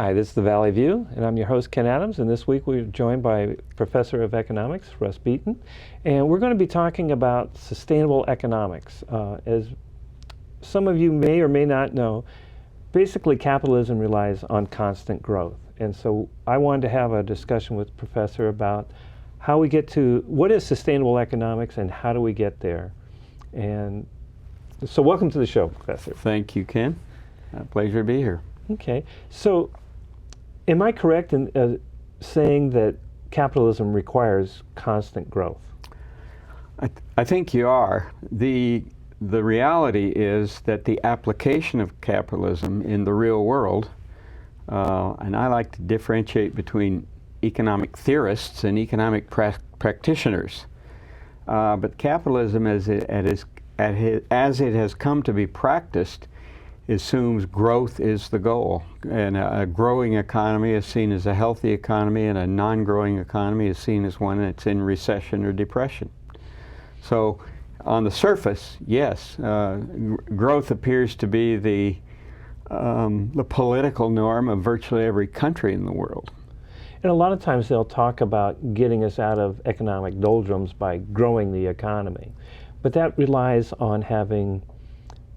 Hi, this is the Valley View, and I'm your host, Ken Adams, and this week we're joined by Professor of Economics, Russ Beaton, and we're going to be talking about sustainable economics. As some of you may or may not know, basically capitalism relies on constant growth, and so I wanted to have a discussion with Professor about how we get to, what is sustainable economics and how do we get there? And so welcome to the show, Professor. Thank you, Ken. A pleasure to be here. Okay, so am I correct in saying that capitalism requires constant growth? I think you are. The reality is that the application of capitalism in the real world, and I like to differentiate between economic theorists and economic practitioners, but capitalism as it has come to be practiced assumes growth is the goal, and a growing economy is seen as a healthy economy, and a non-growing economy is seen as one that's in recession or depression. So on the surface, yes, growth appears to be the political norm of virtually every country in the world. And a lot of times they'll talk about getting us out of economic doldrums by growing the economy, but that relies on having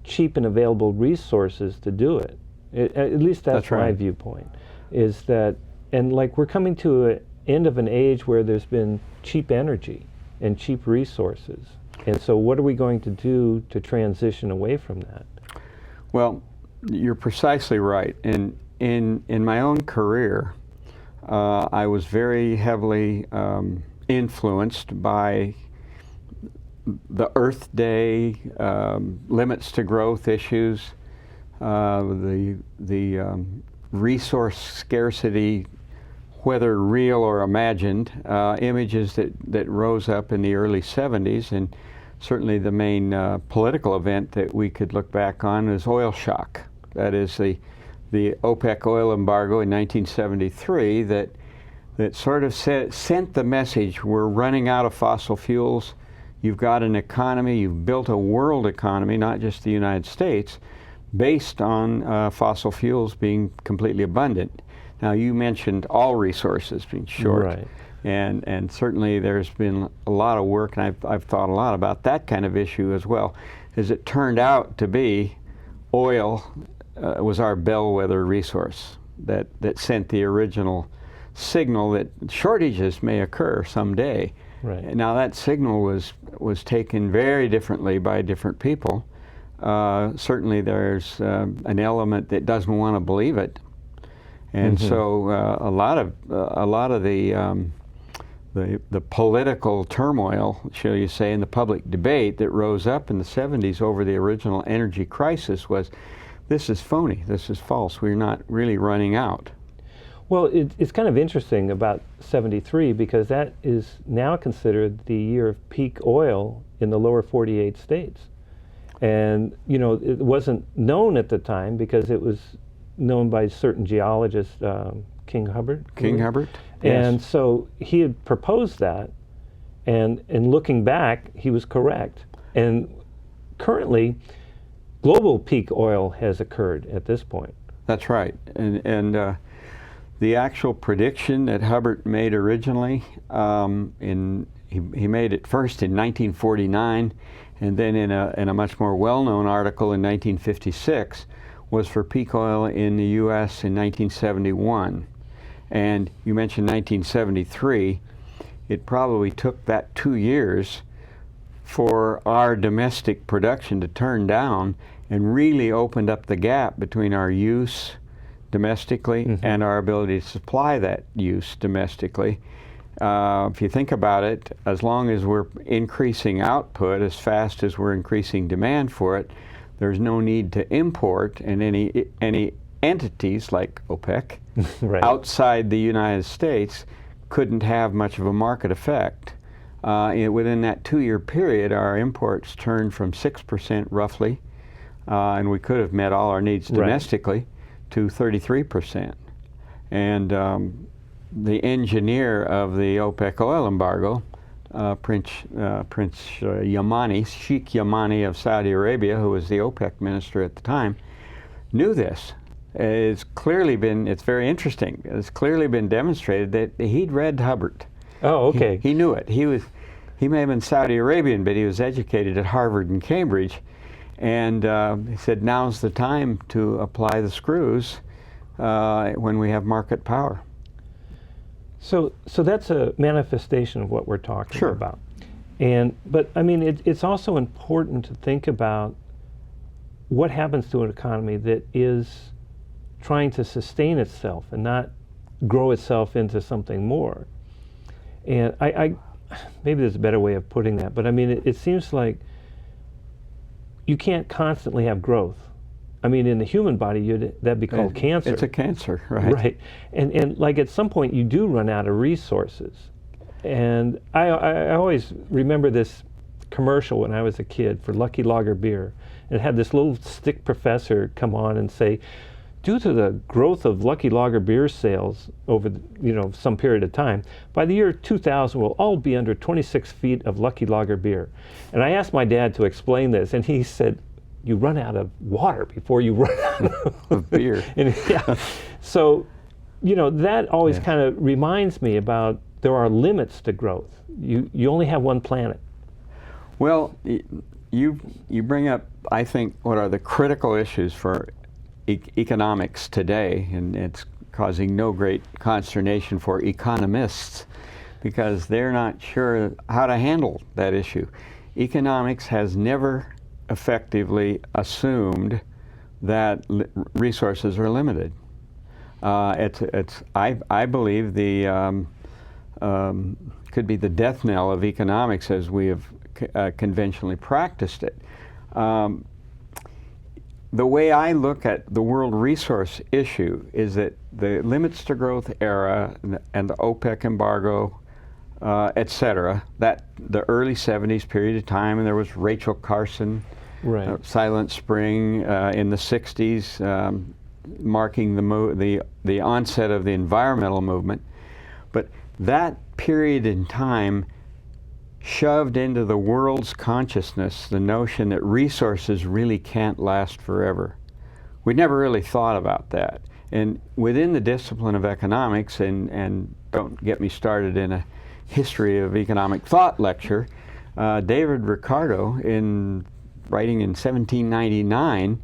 cheap and available resources to do it. At least that's my right. viewpoint, is that, and like we're coming to an end of an age where there's been cheap energy and cheap resources. And so what are we going to do to transition away from that? Well, you're precisely right. And in my own career, I was very heavily influenced by the Earth Day, limits to growth issues, the resource scarcity, whether real or imagined, images that rose up in the early 70s, and certainly the main political event that we could look back on is oil shock. That is the OPEC oil embargo in 1973 that sort of sent the message, we're running out of fossil fuels. You've got an economy, you've built a world economy, not just the United States, based on fossil fuels being completely abundant. Now, you mentioned all resources being short. Right. And certainly there's been a lot of work, and I've thought a lot about that kind of issue as well. As it turned out to be, oil was our bellwether resource that sent the original signal that shortages may occur someday. Right. Now that signal was taken very differently by different people. Certainly there's an element that doesn't want to believe it, and so a lot of the political turmoil, shall you say, in the public debate that rose up in the 70s over the original energy crisis was, this is phony, this is false, we're not really running out. Well, it's kind of interesting about 73 because that is now considered the year of peak oil in the lower 48 states. And, you know, it wasn't known at the time because it was known by certain geologists, King Hubbert. Hubbert, and yes. so he had proposed that, and looking back, he was correct. And currently, global peak oil has occurred at this point. That's right. And the actual prediction that Hubbert made originally, he made it first in 1949, and then in a much more well-known article in 1956, was for peak oil in the U.S. in 1971. And you mentioned 1973. It probably took that 2 years for our domestic production to turn down and really opened up the gap between our use domestically and our ability to supply that use domestically. If you think about it, as long as we're increasing output as fast as we're increasing demand for it, there's no need to import, and any entities like OPEC Right. outside the United States couldn't have much of a market effect. Within that 2-year period, our imports turned from 6% roughly, and we could have met all our needs domestically, to 33%. And the engineer of the OPEC oil embargo, Prince Yamani, Sheikh Yamani of Saudi Arabia, who was the OPEC minister at the time, knew this. it's very interesting. It's clearly been demonstrated that he'd read Hubbard. Oh, okay. He knew it. He may have been Saudi Arabian, but he was educated at Harvard and Cambridge. And he said, now's the time to apply the screws when we have market power. So that's a manifestation of what we're talking Sure. about. But I mean, it's also important to think about what happens to an economy that is trying to sustain itself and not grow itself into something more. And I maybe there's a better way of putting that, but I mean, it seems like you can't constantly have growth. I mean, in the human body, that'd be called cancer. It's a cancer, right? Right. And like at some point, you do run out of resources. And I always remember this commercial when I was a kid for Lucky Lager beer. It had this little stick professor come on and say, due to the growth of Lucky Lager beer sales over some period of time, by the year 2000 we'll all be under 26 feet of Lucky Lager beer. And I asked my dad to explain this, and he said, you run out of water before you run out of beer. And, yeah. So, that always kind of reminds me about there are limits to growth. You only have one planet. Well, you bring up, I think, what are the critical issues for economics today, and it's causing no great consternation for economists because they're not sure how to handle that issue. Economics has never effectively assumed that resources are limited. I believe the could be the death knell of economics as we have conventionally practiced it. The way I look at the world resource issue is that the limits to growth era and the OPEC embargo, et cetera, that the early 70s period of time, and there was Rachel Carson, right. Silent Spring in the 60s, marking the onset of the environmental movement. But that period in time shoved into the world's consciousness the notion that resources really can't last forever. We never really thought about that. And within the discipline of economics, and don't get me started in a history of economic thought lecture, David Ricardo, writing in 1799,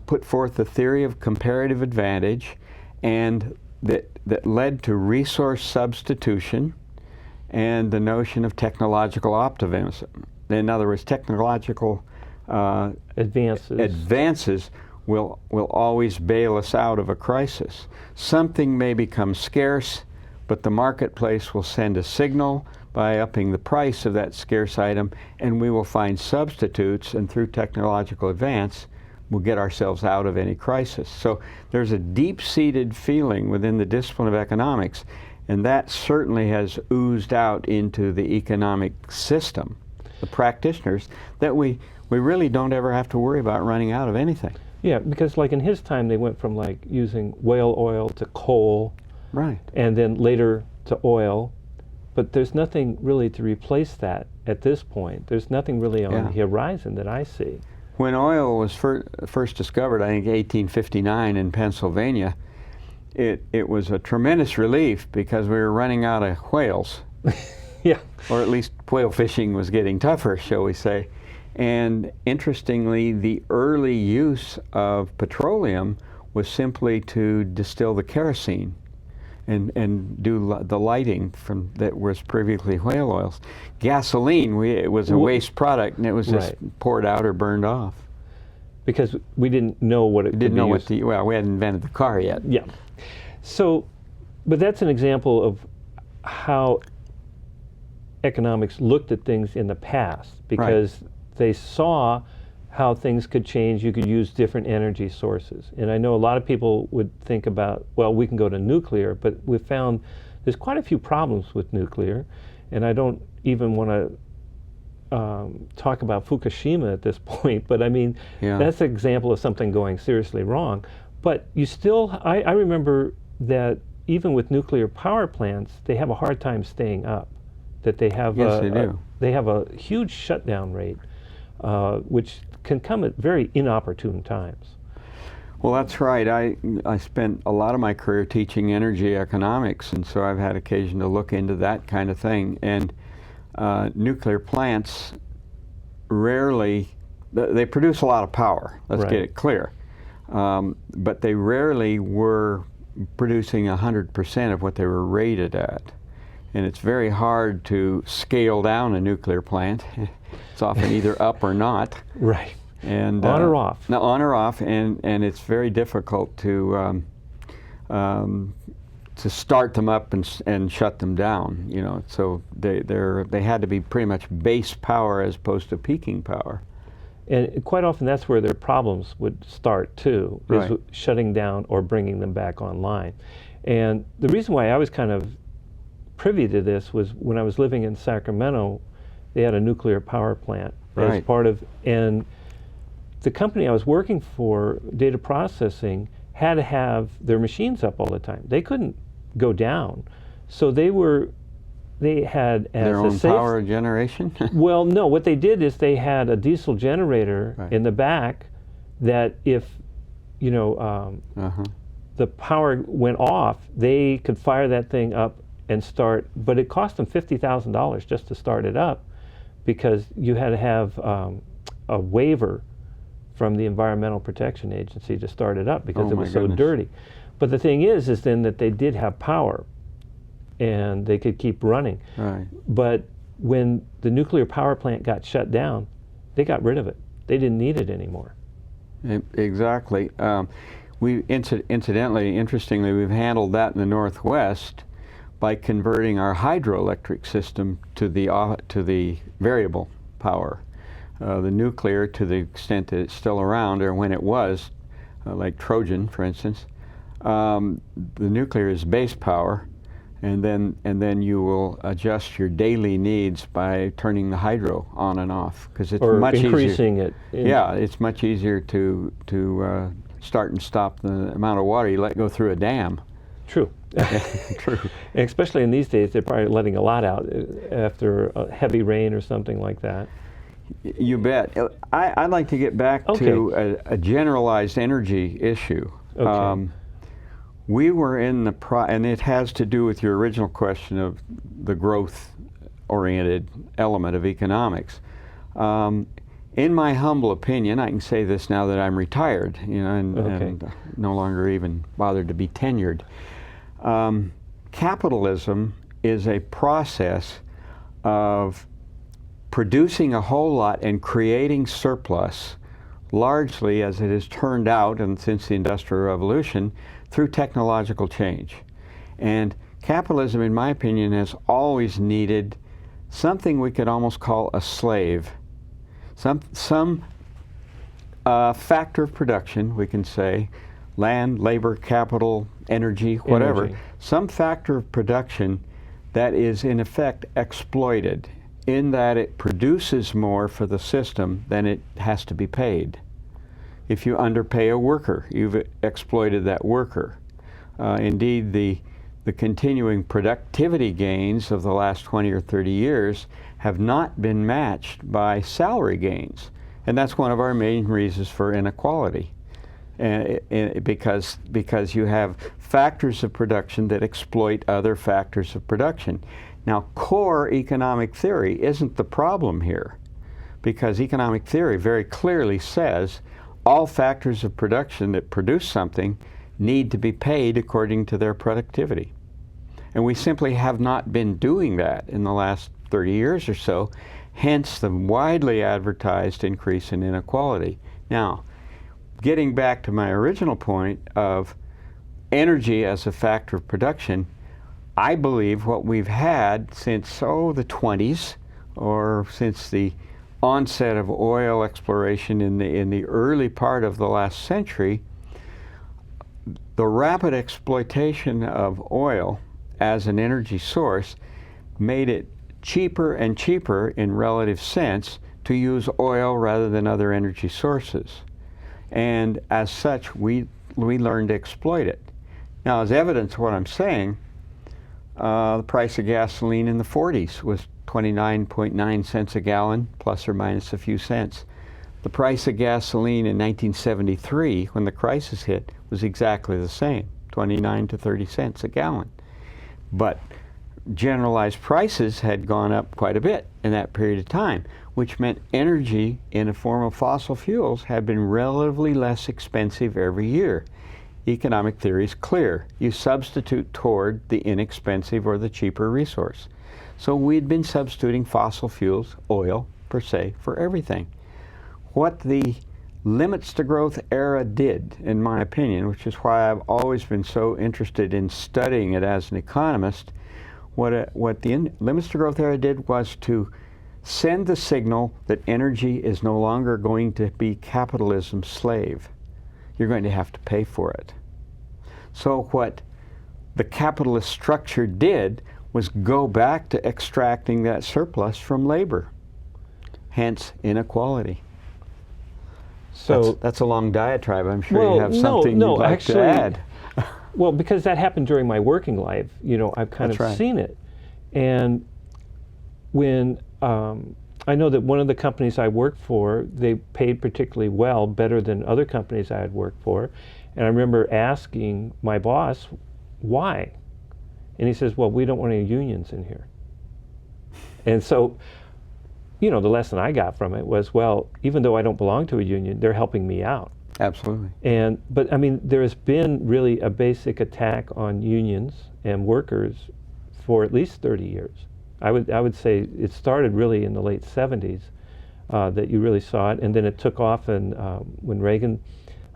put forth the theory of comparative advantage, and that led to resource substitution and the notion of technological optimism. In other words, technological advances will always bail us out of a crisis. Something may become scarce, but the marketplace will send a signal by upping the price of that scarce item, and we will find substitutes, and through technological advance, we'll get ourselves out of any crisis. So there's a deep-seated feeling within the discipline of economics, and that certainly has oozed out into the economic system, the practitioners, that we really don't ever have to worry about running out of anything. Yeah, because like in his time, they went from like using whale oil to coal, right, and then later to oil, but there's nothing really to replace that at this point. There's nothing really on the horizon that I see. When oil was first discovered, I think 1859 in Pennsylvania, it was a tremendous relief because we were running out of whales. Yeah. Or at least whale fishing was getting tougher, shall we say. And interestingly, the early use of petroleum was simply to distill the kerosene and do the lighting from that was previously whale oils. Gasoline, it was a waste product, and it was just poured out or burned off. Because we didn't know what it could be used. Well, we hadn't invented the car yet. Yeah. So, but that's an example of how economics looked at things in the past, because they saw how things could change. You could use different energy sources. And I know a lot of people would think about, well, we can go to nuclear, but we've found there's quite a few problems with nuclear. And I don't even want to talk about Fukushima at this point, but I mean, that's an example of something going seriously wrong. But you still, I remember that even with nuclear power plants, they have a hard time staying up. That they have they have a huge shutdown rate, which can come at very inopportune times. Well, that's right. I spent a lot of my career teaching energy economics, and so I've had occasion to look into that kind of thing. And nuclear plants rarely, they produce a lot of power, let's get it clear. But they rarely were producing 100% of what they were rated at. And it's very hard to scale down a nuclear plant. It's often either up or not. Right. And on or off. No, on or off, and it's very difficult to start them up and shut them down. You know, so they had to be pretty much base power as opposed to peaking power. And quite often that's where their problems would start too, is Right. shutting down or bringing them back online. And the reason why I was kind of privy to this was when I was living in Sacramento, they had a nuclear power plant as Right. part of, and the company I was working for, data processing, had to have their machines up all the time. They couldn't go down. So they had as Their a own safe, power generation? well, no, what they did is they had a diesel generator Right. in the back that if, you know, the power went off, they could fire that thing up and start, but it cost them $50,000 just to start it up because you had to have a waiver from the Environmental Protection Agency to start it up because Oh it my was so goodness. dirty. But the thing is then that they did have power and they could keep running. Right. But when the nuclear power plant got shut down, they got rid of it. They didn't need it anymore. Exactly. We incidentally, interestingly, we've handled that in the Northwest by converting our hydroelectric system to the variable power. The nuclear, to the extent that it's still around, or when it was, like Trojan, for instance, the nuclear is base power, and then you will adjust your daily needs by turning the hydro on and off because it's Or much increasing easier. it. Yeah, it's much easier to start and stop the amount of water you let go through a dam. True. True. And especially in these days, they're probably letting a lot out after a heavy rain or something like that. You bet. I'd like to get back to a generalized energy issue. Okay. We were in and it has to do with your original question of the growth-oriented element of economics. In my humble opinion, I can say this now that I'm retired, you know, and no longer even bothered to be tenured. Capitalism is a process of producing a whole lot and creating surplus, largely as it has turned out, and since the Industrial Revolution, through technological change. And capitalism, in my opinion, has always needed something we could almost call a slave. Some factor of production, we can say, land, labor, capital, energy, whatever, some factor of production that is in effect exploited, in that it produces more for the system than it has to be paid. If you underpay a worker, you've exploited that worker. Indeed, the continuing productivity gains of the last 20 or 30 years have not been matched by salary gains. And that's one of our main reasons for inequality. Because you have factors of production that exploit other factors of production. Now, core economic theory isn't the problem here, because economic theory very clearly says all factors of production that produce something need to be paid according to their productivity. And we simply have not been doing that in the last 30 years or so, hence the widely advertised increase in inequality. Now, getting back to my original point of energy as a factor of production, I believe what we've had since, the 20s, or since the onset of oil exploration in the early part of the last century, the rapid exploitation of oil as an energy source made it cheaper and cheaper in relative sense to use oil rather than other energy sources. And as such, we learned to exploit it. Now, as evidence of what I'm saying, the price of gasoline in the 40s was 29.9 cents a gallon, plus or minus a few cents. The price of gasoline in 1973, when the crisis hit, was exactly the same, 29 to 30 cents a gallon. But generalized prices had gone up quite a bit in that period of time, which meant energy in the form of fossil fuels had been relatively less expensive every year. Economic theory is clear. You substitute toward the inexpensive or the cheaper resource. So we'd been substituting fossil fuels, oil per se, for everything. What the limits to growth era did, in my opinion, which is why I've always been so interested in studying it as an economist, what the limits to growth era did was to send the signal that energy is no longer going to be capitalism's slave. You're going to have to pay for it. So what the capitalist structure did was go back to extracting that surplus from labor, hence inequality. So that's a long diatribe. I'm sure you have something you'd like actually, to add. Well, because that happened during my working life, I've kind of seen it. And when I know that one of the companies I worked for, they paid particularly well, better than other companies I had worked for. And I remember asking my boss, why? And he says, well, we don't want any unions in here. And so, the lesson I got from it was, well, even though I don't belong to a union, they're helping me out. Absolutely. But I mean, there has been really a basic attack on unions and workers for at least 30 years. I would say it started really in the late 70s that you really saw it, and then it took off when Reagan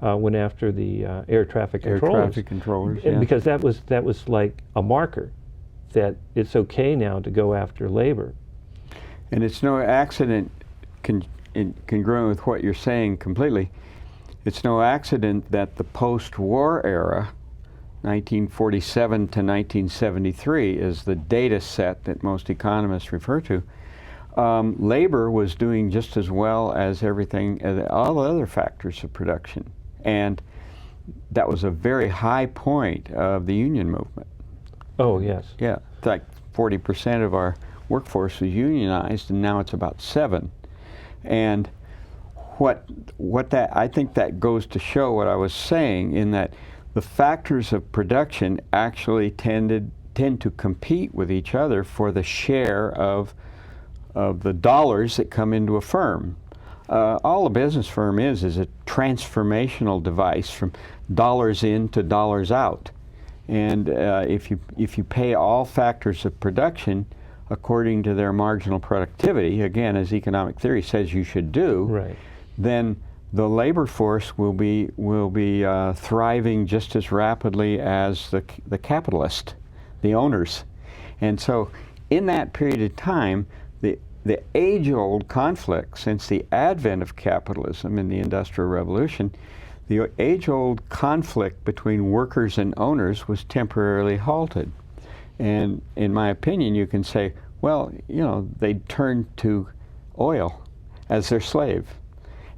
went after the air traffic controllers. Yeah. Because that was like a marker that it's okay now to go after labor. And it's no accident, congruent with what you're saying completely, it's no accident that the post-war era, 1947 to 1973, is the data set that most economists refer to. Labor was doing just as well as everything, as all the other factors of production. And that was a very high point of the union movement. Oh, yes. Yeah, like 40% of our workforce was unionized, and now it's about 7%. And I think that goes to show what I was saying, in that the factors of production actually tend to compete with each other for the share of the dollars that come into a firm. All a business firm is a transformational device from dollars in to dollars out. And if you pay all factors of production according to their marginal productivity, again, as economic theory says you should do, right, then the labor force will be thriving just as rapidly as the capitalist, the owners. And so in that period of time, the age-old conflict since the advent of capitalism in the Industrial Revolution, the age-old conflict between workers and owners was temporarily halted. And in my opinion, you can say, well, they turned to oil as their slave.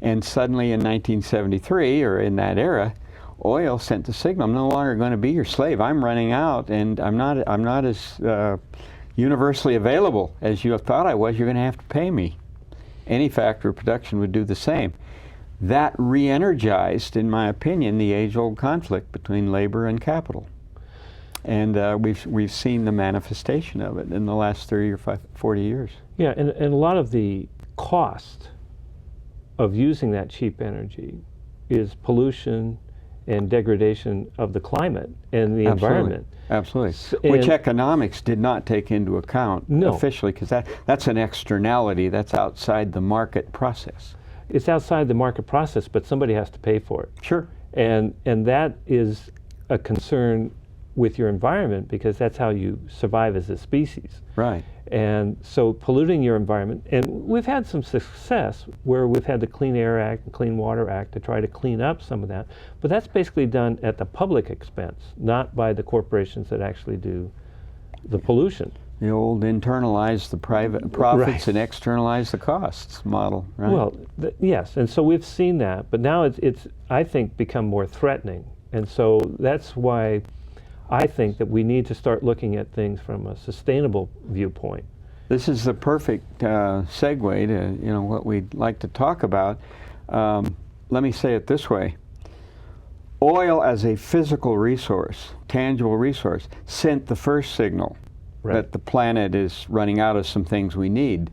And suddenly in 1973, or in that era, oil sent the signal, I'm no longer going to be your slave. I'm running out, and I'm not as universally available as you thought I was. You're going to have to pay me. Any factor of production would do the same. That re-energized, in my opinion, the age-old conflict between labor and capital. And we've seen the manifestation of it in the last 30 or 40 years. Yeah, and a lot of the cost of using that cheap energy is pollution and degradation of the climate and the environment. Absolutely. Which economics did not take into account officially, because that's an externality that's outside the market process. It's outside the market process, but somebody has to pay for it. Sure. And that is a concern with your environment, because that's how you survive as a species. Right. And so polluting your environment, and we've had some success where we've had the Clean Air Act and Clean Water Act to try to clean up some of that, but that's basically done at the public expense, not by the corporations that actually do the pollution. The old internalize the private profits Right. and externalize the costs model, right? Well, yes, and so we've seen that, but now it's I think, become more threatening. And so that's why I think that we need to start looking at things from a sustainable viewpoint. This is the perfect segue to what we'd like to talk about. Let me say it this way. Oil as a physical resource, tangible resource, sent the first signal that the planet is running out of some things we need.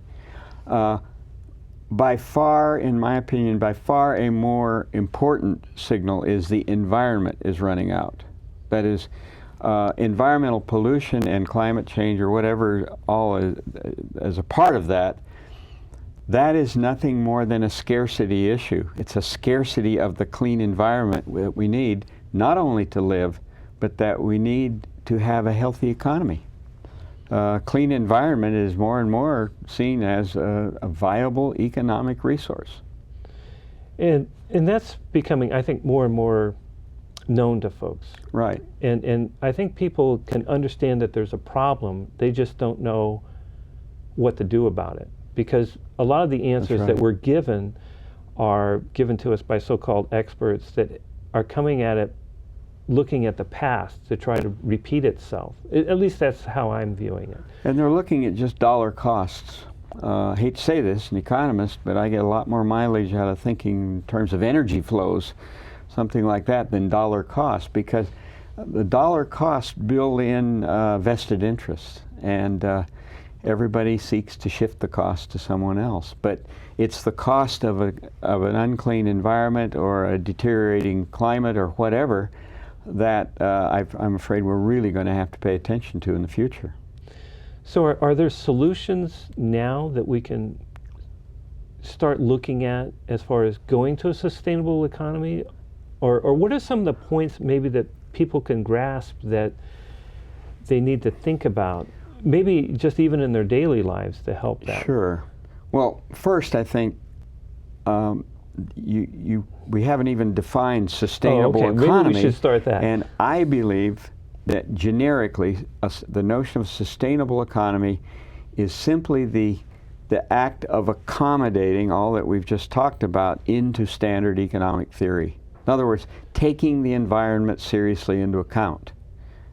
By far, in my opinion, by far a more important signal is the environment is running out. That is, environmental pollution and climate change or whatever all as a part of that, that is nothing more than a scarcity issue. It's a scarcity of the clean environment that we need, not only to live, but that we need to have a healthy economy. Clean environment is more and more seen as a viable economic resource. And that's becoming, I think, more and more known to folks. Right. And I think people can understand that there's a problem. They just don't know what to do about it. Because a lot of the answers that we're given are given to us by so-called experts that are coming at it looking at the past to try to repeat itself. At least that's how I'm viewing it. And they're looking at just dollar costs. I hate to say this, an economist, but I get a lot more mileage out of thinking in terms of energy flows, something like that, than dollar cost, because the dollar costs build in vested interests, and everybody seeks to shift the cost to someone else. But it's the cost of an unclean environment or a deteriorating climate or whatever that I'm afraid we're really going to have to pay attention to in the future. So are there solutions now that we can start looking at as far as going to a sustainable economy? Or what are some of the points maybe that people can grasp that they need to think about, maybe just even in their daily lives, to help that? Sure. Well, first I think we haven't even defined sustainable economy. Maybe we should start that. And I believe that generically the notion of sustainable economy is simply the act of accommodating all that we've just talked about into standard economic theory. In other words, taking the environment seriously into account.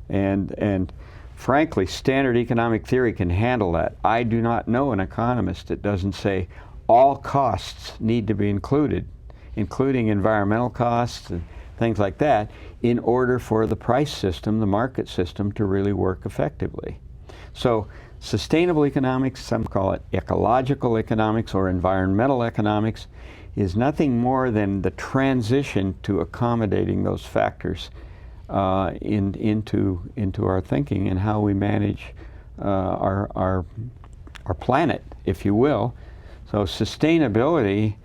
And frankly, standard economic theory can handle that. I do not know an economist that doesn't say all costs need to be included, including environmental costs and things like that, in order for the price system, the market system, to really work effectively. So sustainable economics, some call it ecological economics or environmental economics, is nothing more than the transition to accommodating those factors into our thinking and how we manage our planet, if you will. So sustainability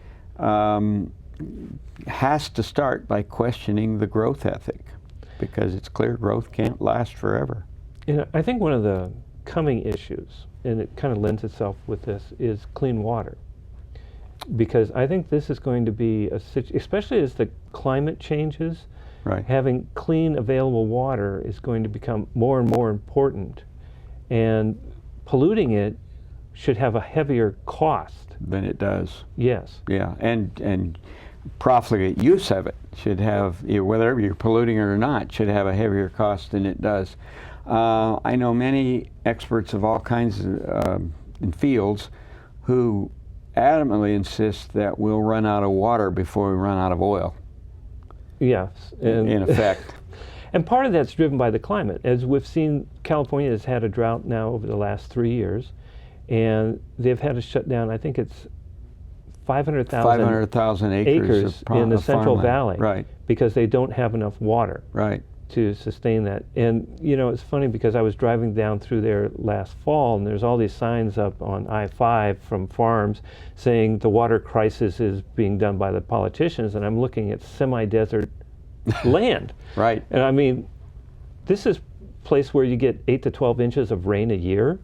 has to start by questioning the growth ethic, because it's clear growth can't last forever. I think one of the coming issues, and it kind of lends itself with this, is clean water. Because I think this is going to be, especially as the climate changes, having clean, available water is going to become more and more important. And polluting it should have a heavier cost than it does. Yes. Yeah, and profligate use of it should have, whether you're polluting it or not, should have a heavier cost than it does. I know many experts of all kinds in fields who adamantly insist that we'll run out of water before we run out of oil. Yes. In effect. And part of that's driven by the climate. As we've seen, California has had a drought now over the last 3 years, and they've had to shut down, I think it's 500,000 acres in the Central Valley, because they don't have enough water to sustain that. And it's funny, because I was driving down through there last fall, and there's all these signs up on I-5 from farms saying the water crisis is being done by the politicians, and I'm looking at semi-desert land. And I mean, this is a place where you get 8 to 12 inches of rain a year,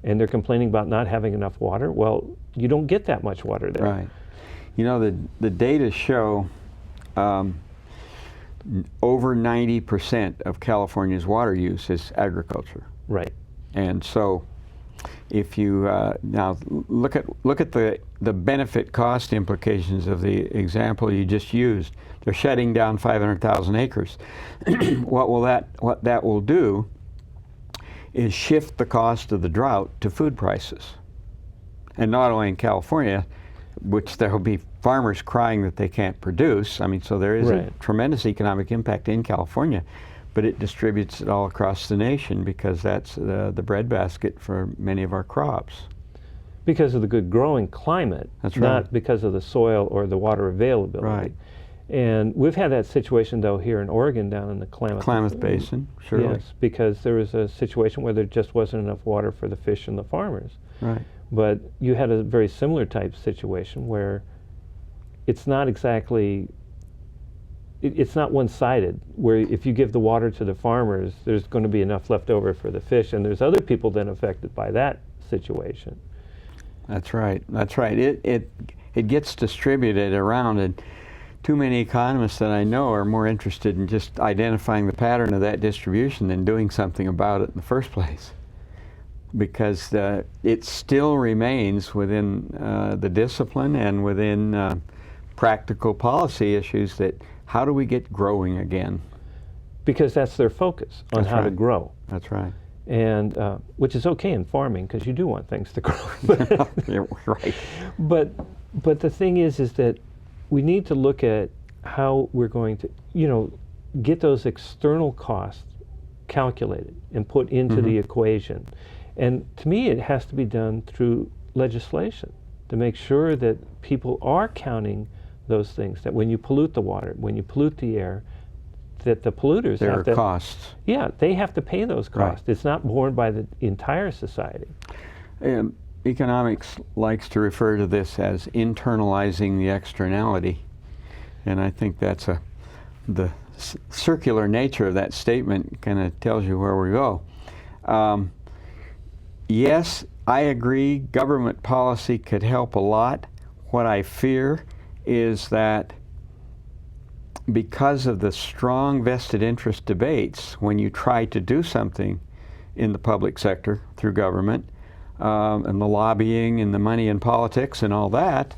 and they're complaining about not having enough water. Well, you don't get that much water there. The data show over 90% of California's water use is agriculture. And so if you now look at the benefit cost implications of the example you just used, they're shutting down 500,000 acres. What that will do is shift the cost of the drought to food prices. And not only in California, which there will be farmers crying that they can't produce. I mean, so there is a tremendous economic impact in California, but it distributes it all across the nation because that's the breadbasket for many of our crops. Because of the good growing climate, That's right. not because of the soil or the water availability. Right. And we've had that situation, though, here in Oregon, down in the Klamath Basin, surely. Yes, because there was a situation where there just wasn't enough water for the fish and the farmers. Right. But you had a very similar type situation where it's not exactly, it's not one-sided, where if you give the water to the farmers, there's going to be enough left over for the fish, and there's other people then affected by that situation. That's right. That's right. It gets distributed around, and too many economists that I know are more interested in just identifying the pattern of that distribution than doing something about it in the first place, because it still remains within the discipline and within practical policy issues that how do we get growing again? Because that's their focus on That's how to right. grow. That's right. And which is okay in farming because you do want things to grow. You're right. But the thing is that we need to look at how we're going to, get those external costs calculated and put into the equation. And to me, it has to be done through legislation to make sure that people are counting those things, that when you pollute the water, when you pollute the air, that the polluters There have are to, costs. yeah, they have to pay those costs. Right. It's not borne by the entire society. Economics likes to refer to this as internalizing the externality, and I think that's the circular nature of that statement kind of tells you where we go. Yes, I agree, government policy could help a lot. What I fear is that because of the strong vested interest debates, when you try to do something in the public sector through government, and the lobbying and the money in politics and all that,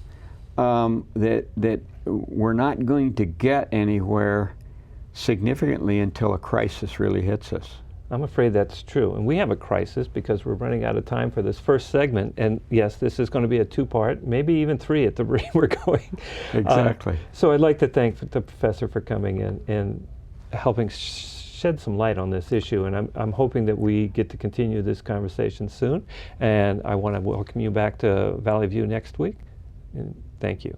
that we're not going to get anywhere significantly until a crisis really hits us. I'm afraid that's true. And we have a crisis because we're running out of time for this first segment. And yes, this is going to be a two-part, maybe even three at the rate we're going. Exactly. So I'd like to thank the professor for coming in and helping shed some light on this issue. And I'm hoping that we get to continue this conversation soon. And I want to welcome you back to Valley View next week. And thank you.